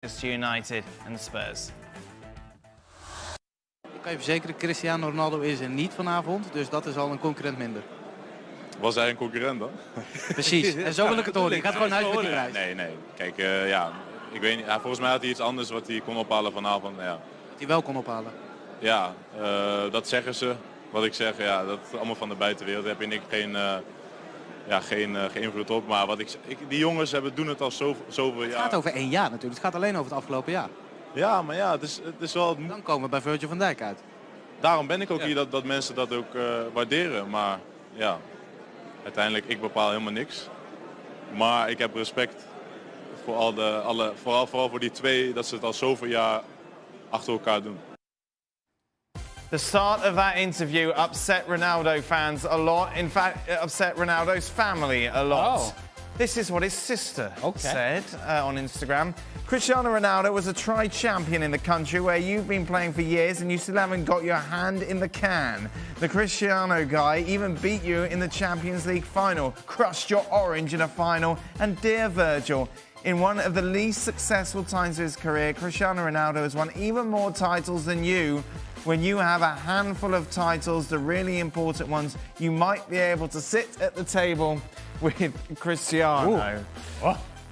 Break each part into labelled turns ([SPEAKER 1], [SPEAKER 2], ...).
[SPEAKER 1] Manchester United and Spurs.
[SPEAKER 2] Ik kan je verzekeren, Cristiano Ronaldo is er niet vanavond, dus dat is al een concurrent minder.
[SPEAKER 3] Was hij een concurrent dan?
[SPEAKER 2] Precies, en zo wil ik het horen. Je gaat gewoon naar huis met die prijs.
[SPEAKER 3] Nee. Kijk, ja, ik weet niet. Volgens mij had hij iets anders wat hij kon ophalen vanavond. Ja.
[SPEAKER 2] Dat hij wel kon ophalen.
[SPEAKER 3] Ja, dat zeggen ze. Wat ik zeg, ja, dat is allemaal van de buitenwereld. Daar heb ik geen invloed op. Maar die jongens doen het al zoveel jaar.
[SPEAKER 2] Het gaat over 1 jaar natuurlijk. Het gaat alleen over het afgelopen jaar.
[SPEAKER 3] Ja, maar ja, het is wel...
[SPEAKER 2] Dan komen we bij Virgil van Dijk uit.
[SPEAKER 3] Daarom ben ik ook hier dat mensen dat ook waarderen. Maar ja, uiteindelijk, ik bepaal helemaal niks. Maar ik heb respect voor vooral voor die twee, dat ze het al zoveel jaar achter elkaar doen.
[SPEAKER 1] The start of that interview upset Ronaldo fans a lot. In fact, it upset Ronaldo's family a lot.
[SPEAKER 4] Oh.
[SPEAKER 1] This is what his sister said on Instagram. Cristiano Ronaldo was a tri-champion in the country where you've been playing for years and you still haven't got your hand in the can. The Cristiano guy even beat you in the Champions League final, crushed your orange in a final, and dear Virgil, in one of the least successful times of his career, Cristiano Ronaldo has won even more titles than you. When you have a handful of titles, the really important ones, you might be able to sit at the table with Cristiano.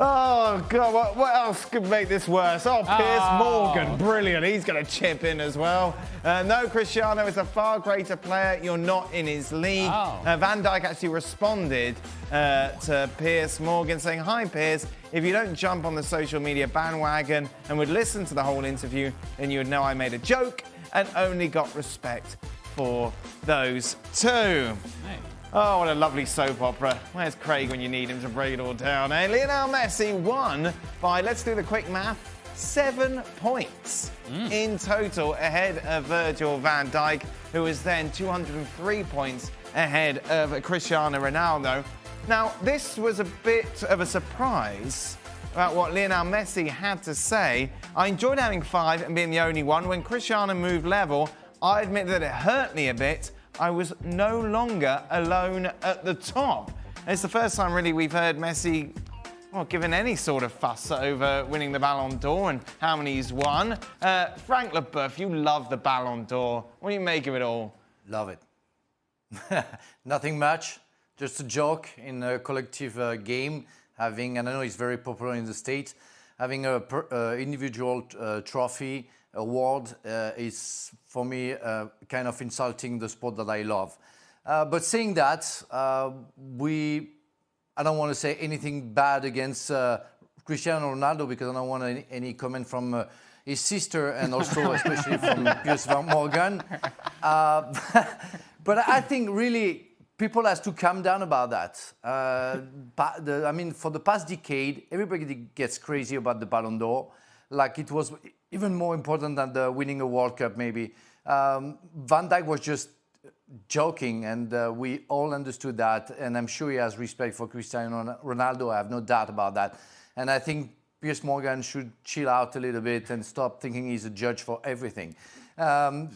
[SPEAKER 1] Oh, God, what else could make this worse? Oh, Piers Morgan, brilliant. He's going to chip in as well. No, Cristiano is a far greater player. You're not in his league. Van Dijk actually responded to Piers Morgan saying, "Hi, Piers, if you don't jump on the social media bandwagon and would listen to the whole interview, then you would know I made a joke and only got respect for those two."
[SPEAKER 4] Hey.
[SPEAKER 1] Oh, what a lovely soap opera. Where's Craig when you need him to break it all down, eh? Lionel Messi won by, let's do the quick math, 7 points in total ahead of Virgil van Dijk, who was then 203 points ahead of Cristiano Ronaldo. Now, this was a bit of a surprise about what Lionel Messi had to say. I enjoyed having 5 and being the only one. When Cristiano moved level, I admit that it hurt me a bit. I was no longer alone at the top. It's the first time really we've heard Messi given any sort of fuss over winning the Ballon d'Or and how many he's won. Frank Leboeuf, you love the Ballon d'Or. What do you make of it all?
[SPEAKER 5] Love it. Nothing much, just a joke in a collective game. Having, and I know it's very popular in the States, having a individual trophy award is, for me, kind of insulting the sport that I love. But saying that, I don't want to say anything bad against Cristiano Ronaldo because I don't want any comment from his sister and also especially from Piers Morgan. But I think really people has to calm down about that. I mean, for the past decade, everybody gets crazy about the Ballon d'Or. Like it was even more important than the winning a World Cup, maybe. Van Dijk was just joking, and we all understood that. And I'm sure he has respect for Cristiano Ronaldo. I have no doubt about that. And I think Piers Morgan should chill out a little bit and stop thinking he's a judge for everything. And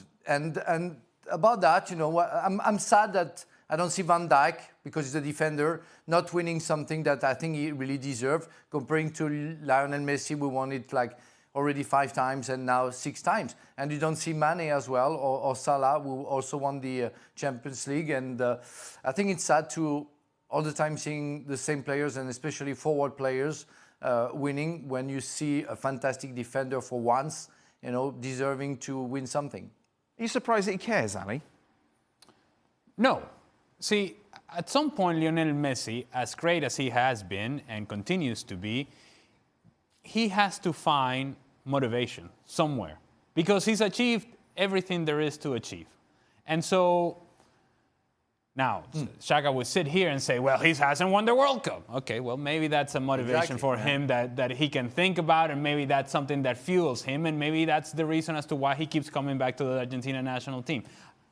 [SPEAKER 5] about that, you know, I'm sad that I don't see Van Dijk, because he's a defender, not winning something that I think he really deserved. Comparing to Lionel Messi, we won it like already 5 times and now 6 times. And you don't see Mane as well, or Salah, who also won the Champions League. And I think it's sad to all the time seeing the same players, and especially forward players, winning when you see a fantastic defender for once, you know, deserving to win something.
[SPEAKER 1] Are you surprised that he cares, Ali?
[SPEAKER 4] No. See, at some point, Lionel Messi, as great as he has been and continues to be, he has to find motivation somewhere because he's achieved everything there is to achieve. And so now, Shaka would sit here and say, well, he hasn't won the World Cup. Okay, well, maybe that's a motivation for him that he can think about, and maybe that's something that fuels him, and maybe that's the reason as to why he keeps coming back to the Argentina national team.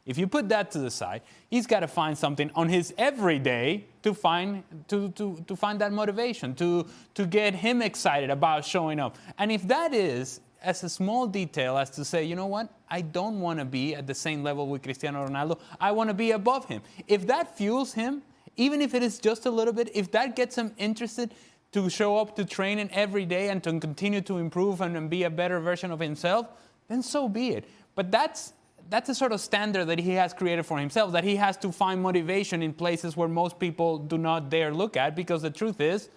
[SPEAKER 4] If you put that to the side, he's got to find something on his everyday to find that motivation, to get him excited about showing up. And if that is as a small detail as to say, you know what, I don't want to be at the same level with Cristiano Ronaldo, I want to be above him. If that fuels him, even if it is just a little bit, if that gets him interested, to show up to training every day and to continue to improve and be a better version of himself, then so be it. But that's a sort of standard that he has created for himself, that he has to find motivation in places where most people do not dare look at, because the truth is,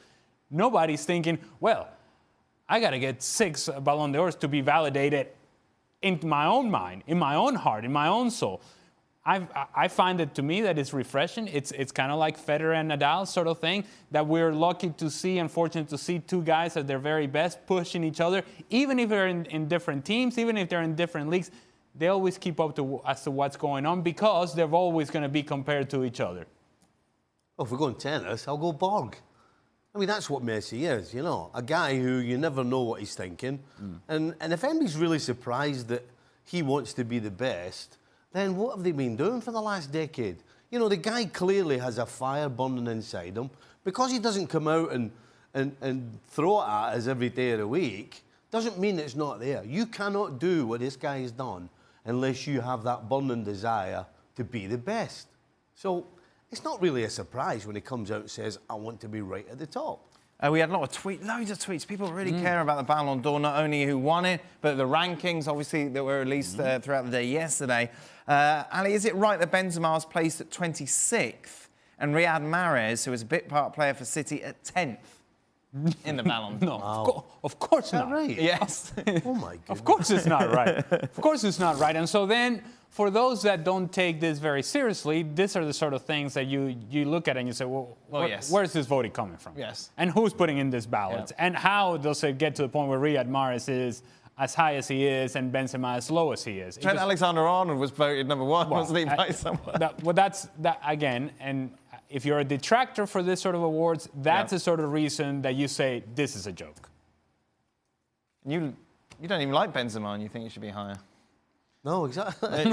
[SPEAKER 4] nobody's thinking, well, I got to get 6 Ballon d'Ors to be validated in my own mind, in my own heart, in my own soul. I find it, to me, that it's refreshing. It's kind of like Federer and Nadal sort of thing, that we're lucky to see and fortunate to see 2 guys at their very best pushing each other, even if they're in different teams, even if they're in different leagues. They always keep up as to what's going on, because they're always going to be compared to each other.
[SPEAKER 6] Well, if we're going tennis, I'll go Borg. I mean, that's what Messi is, you know, a guy who you never know what he's thinking. And if anybody's really surprised that he wants to be the best, then what have they been doing for the last decade? You know, the guy clearly has a fire burning inside him. Because he doesn't come out and throw it at us every day of the week, doesn't mean it's not there. You cannot do what this guy has done unless you have that burning desire to be the best. So it's not really a surprise when he comes out and says, I want to be right at the top.
[SPEAKER 1] We had loads of tweets. People really care about the Ballon d'Or, not only who won it, but the rankings, obviously, that were released throughout the day yesterday. Ali, is it right that Benzema was placed at 26th and Riyad Mahrez, who was a bit part player for City, at 10th in the Ballon d'Or?
[SPEAKER 4] No, of course not.
[SPEAKER 6] Right?
[SPEAKER 1] Yes.
[SPEAKER 6] Oh, my goodness.
[SPEAKER 4] Of course it's not right. Of course it's not right. And so then, for those that don't take this very seriously, these are the sort of things that you look at and you say, well,
[SPEAKER 1] yes.
[SPEAKER 4] Where's this voting coming from?
[SPEAKER 1] Yes.
[SPEAKER 4] And who's putting in this ballot?
[SPEAKER 1] Yeah.
[SPEAKER 4] And how does it get to the point where Riyad Mahrez is as high as he is and Benzema as low as he is?
[SPEAKER 1] Trent Alexander-Arnold was voted number 1, wasn't he, by someone?
[SPEAKER 4] That's that again. And if you're a detractor for this sort of awards, that's the sort of reason that you say this is a joke.
[SPEAKER 1] You don't even like Benzema and you think he should be higher.
[SPEAKER 6] No, exactly.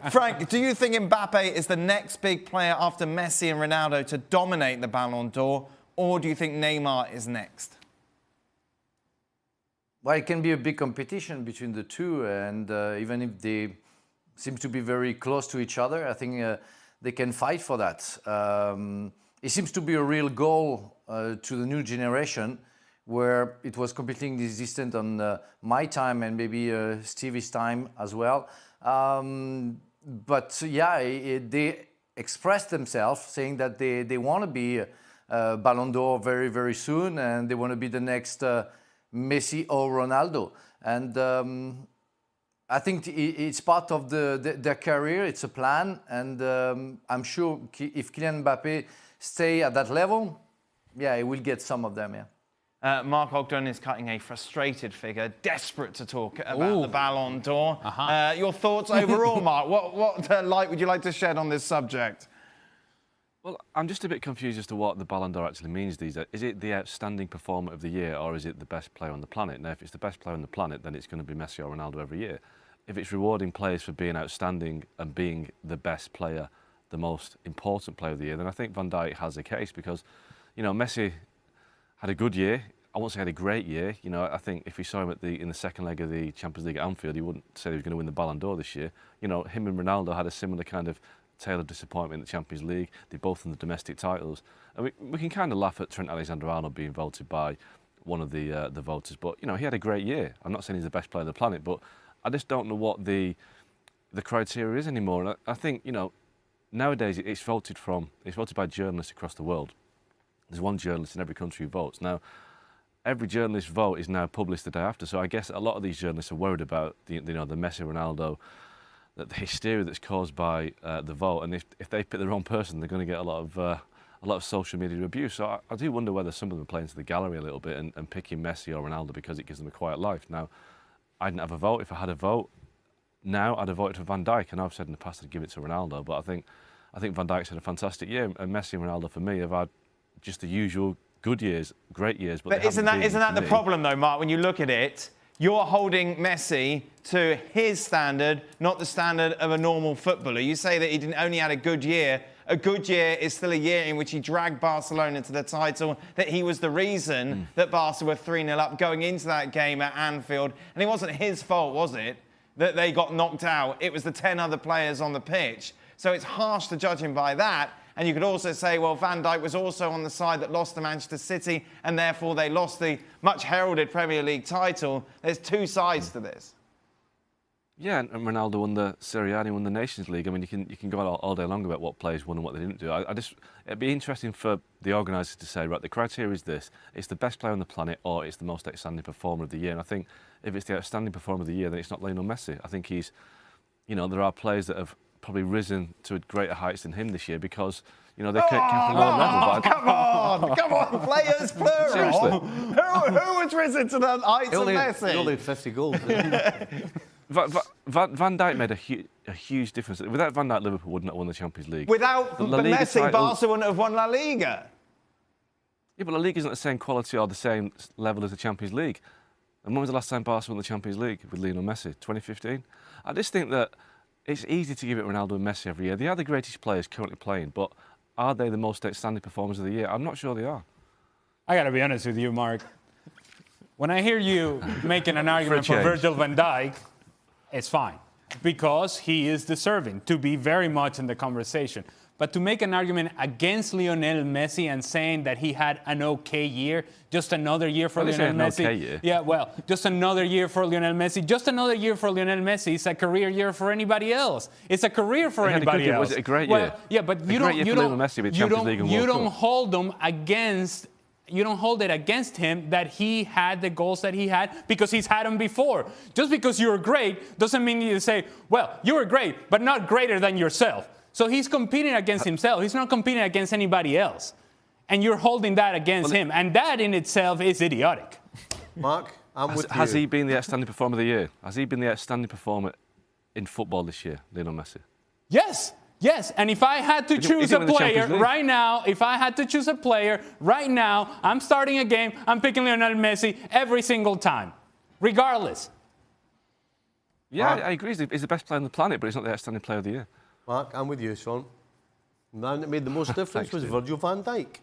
[SPEAKER 1] Frank, do you think Mbappe is the next big player after Messi and Ronaldo to dominate the Ballon d'Or, or do you think Neymar is next?
[SPEAKER 5] Well, it can be a big competition between the two, and even if they seem to be very close to each other, I think they can fight for that. It seems to be a real goal to the new generation, where it was completely distant on my time and maybe Stevie's time as well. But yeah, they expressed themselves saying that they want to be Ballon d'Or very, very soon, and they want to be the next Messi or Ronaldo. And I think it's part of their career, it's a plan, and I'm sure if Kylian Mbappe stay at that level, yeah, he will get some of them, yeah.
[SPEAKER 1] Mark Ogden is cutting a frustrated figure, desperate to talk about the Ballon d'Or. Your thoughts overall, Mark? What light would you like to shed on this subject?
[SPEAKER 7] Well, I'm just a bit confused as to what the Ballon d'Or actually means these days. Is it the outstanding performer of the year, or is it the best player on the planet? Now, if it's the best player on the planet, then it's going to be Messi or Ronaldo every year. If it's rewarding players for being outstanding and being the best player, the most important player of the year, then I think Van Dijk has a case, because, you know, Messi had a good year. I won't say had a great year. You know, I think if we saw him in the second leg of the Champions League at Anfield, he wouldn't say he was going to win the Ballon d'Or this year. You know, him and Ronaldo had a similar kind of tale of disappointment in the Champions League. They both won the domestic titles. And we can kind of laugh at Trent Alexander-Arnold being voted by one of the voters, but, you know, he had a great year. I'm not saying he's the best player on the planet, but I just don't know what the criteria is anymore. And I think, you know, nowadays it's voted by journalists across the world. There's one journalist in every country who votes. Now, every journalist's vote is now published the day after, so I guess a lot of these journalists are worried about the Messi, Ronaldo, the hysteria that's caused by the vote, and if they pick the wrong person, they're going to get a lot of social media abuse. So I do wonder whether some of them are playing to the gallery a little bit and picking Messi or Ronaldo because it gives them a quiet life. Now, I didn't have a vote. If I had a vote now, I'd have voted for Van Dijk. I know I've said in the past I'd give it to Ronaldo, but I think Van Dijk's had a fantastic year, and Messi and Ronaldo for me have had just the usual good years, great years.
[SPEAKER 1] But isn't that the problem, though, Mark? When you look at it, you're holding Messi to his standard, not the standard of a normal footballer. You say that he only had a good year. A good year is still a year in which he dragged Barcelona to the title, that he was the reason that Barca were 3-0 up going into that game at Anfield. And it wasn't his fault, was it, that they got knocked out? It was the 10 other players on the pitch. So it's harsh to judge him by that. And you could also say, well, Van Dijk was also on the side that lost to Manchester City, and therefore they lost the much heralded Premier League title. There's two sides to this.
[SPEAKER 7] Yeah, and Ronaldo won the Serie A and he won the Nations League. I mean, you can go on all day long about what players won and what they didn't do. It'd be interesting for the organisers to say, right, the criteria is this: it's the best player on the planet, or it's the most outstanding performer of the year. And I think if it's the outstanding performer of the year, then it's not Lionel Messi. I think he's, there are players that have probably risen to greater heights than him this year because, they came from a lower level. But
[SPEAKER 1] Come on, players, plural.
[SPEAKER 7] Seriously.
[SPEAKER 1] Who has risen to the heights of Messi?
[SPEAKER 6] He only had 50 goals.
[SPEAKER 7] Van Dijk made a huge difference. Without Van Dijk, Liverpool would not have won the Champions League.
[SPEAKER 1] Without Messi, Barca wouldn't have won La Liga.
[SPEAKER 7] Yeah, but La Liga isn't the same quality or the same level as the Champions League. And when was the last time Barca won the Champions League with Lionel Messi? 2015? I just think that it's easy to give it Ronaldo and Messi every year. They are the greatest players currently playing, but are they the most outstanding performers of the year? I'm not sure they are.
[SPEAKER 4] I got to be honest with you, Mark. When I hear you making an argument for Virgil van Dijk, it's fine, because he is deserving to be very much in the conversation. But to make an argument against Lionel Messi and saying that he had an okay year, just another year for Lionel Messi.
[SPEAKER 7] Okay year.
[SPEAKER 4] Yeah, well, just another year for Lionel Messi. Just another year for Lionel Messi is a career year for anybody else. It's a career for anybody else.
[SPEAKER 7] Was it a great year?
[SPEAKER 4] Yeah, but you don't hold them against. You don't hold it against him that he had the goals that he had because he's had them before. Just because you're great doesn't mean you say, well, you were great, but not greater than yourself. So he's competing against himself. He's not competing against anybody else. And you're holding that against him. And that in itself is idiotic.
[SPEAKER 6] Mark, I'm with you.
[SPEAKER 7] Has he been the outstanding performer of the year? Has he been the outstanding performer in football this year, Lionel Messi?
[SPEAKER 4] Yes. Yes, and if I had to choose a player right now, I'm starting a game, I'm picking Lionel Messi every single time, regardless.
[SPEAKER 7] Yeah, I agree. He's the best player on the planet, but he's not the outstanding player of the year.
[SPEAKER 6] Mark, I'm with you, Sean. The man that made the most difference was Virgil van Dijk.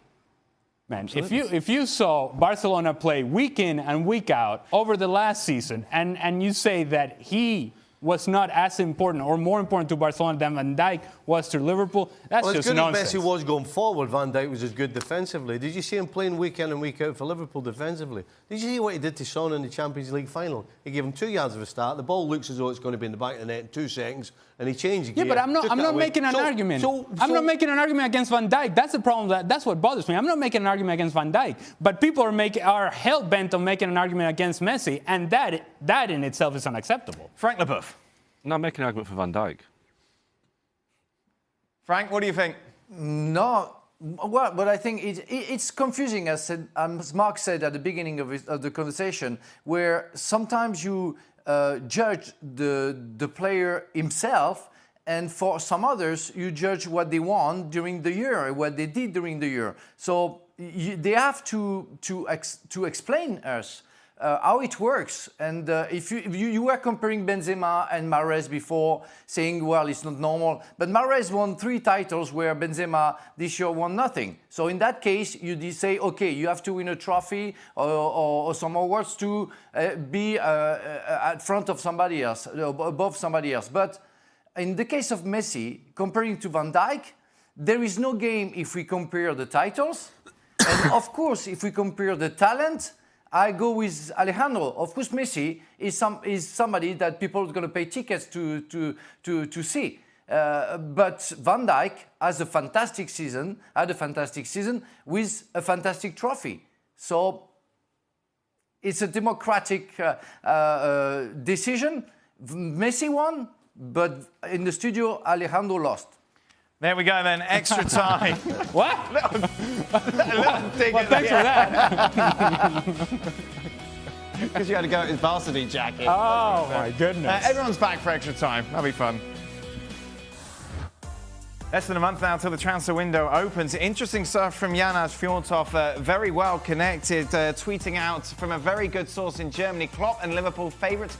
[SPEAKER 4] Man, if you saw Barcelona play week in and week out over the last season, and you say that he was not as important or more important to Barcelona than Van Dijk was to Liverpool, that's just nonsense.
[SPEAKER 6] As good as Messi was going forward, Van Dijk was as good defensively. Did you see him playing week in and week out for Liverpool defensively? Did you see what he did to Son in the Champions League final? He gave him 2 yards of a start. The ball looks as though it's going to be in the back of the net in 2 seconds, and he changed gear.
[SPEAKER 4] Yeah, but I'm not making an argument. I'm not making an argument against Van Dijk. That's the problem. That's what bothers me. I'm not making an argument against Van Dijk, but people are hell bent on making an argument against Messi, and that in itself is unacceptable.
[SPEAKER 1] Frank Leboeuf.
[SPEAKER 7] No, I'm making an argument for Van Dijk.
[SPEAKER 1] Frank, what do you think?
[SPEAKER 5] No, well, but I think it's confusing, as Mark said at the beginning of the conversation, where sometimes you judge the player himself, and for some others, you judge what they won during the year, what they did during the year. So they have to explain us how it works. And if you were comparing Benzema and Mahrez before, saying, well, it's not normal. But Mahrez won 3 titles where Benzema this year won nothing. So in that case, you say, okay, you have to win a trophy or some awards to be at front of somebody else, above somebody else. But in the case of Messi, comparing to Van Dijk, there is no game if we compare the titles. And of course, if we compare the talent, I go with Alejandro. Of course, Messi is somebody that people are going to pay tickets to see. But Van Dijk had a fantastic season with a fantastic trophy. So it's a democratic decision. Messi won, but in the studio, Alejandro lost.
[SPEAKER 1] There we go then, extra time.
[SPEAKER 4] What?
[SPEAKER 1] Well,
[SPEAKER 4] thanks for that.
[SPEAKER 1] Because you had to go at his varsity jacket.
[SPEAKER 4] Oh, my goodness.
[SPEAKER 1] Everyone's back for extra time. That'll be fun. Less than a month now till the transfer window opens. Interesting stuff from Janáš Fjortov, very well connected, tweeting out from a very good source in Germany. Klopp and Liverpool favourites again.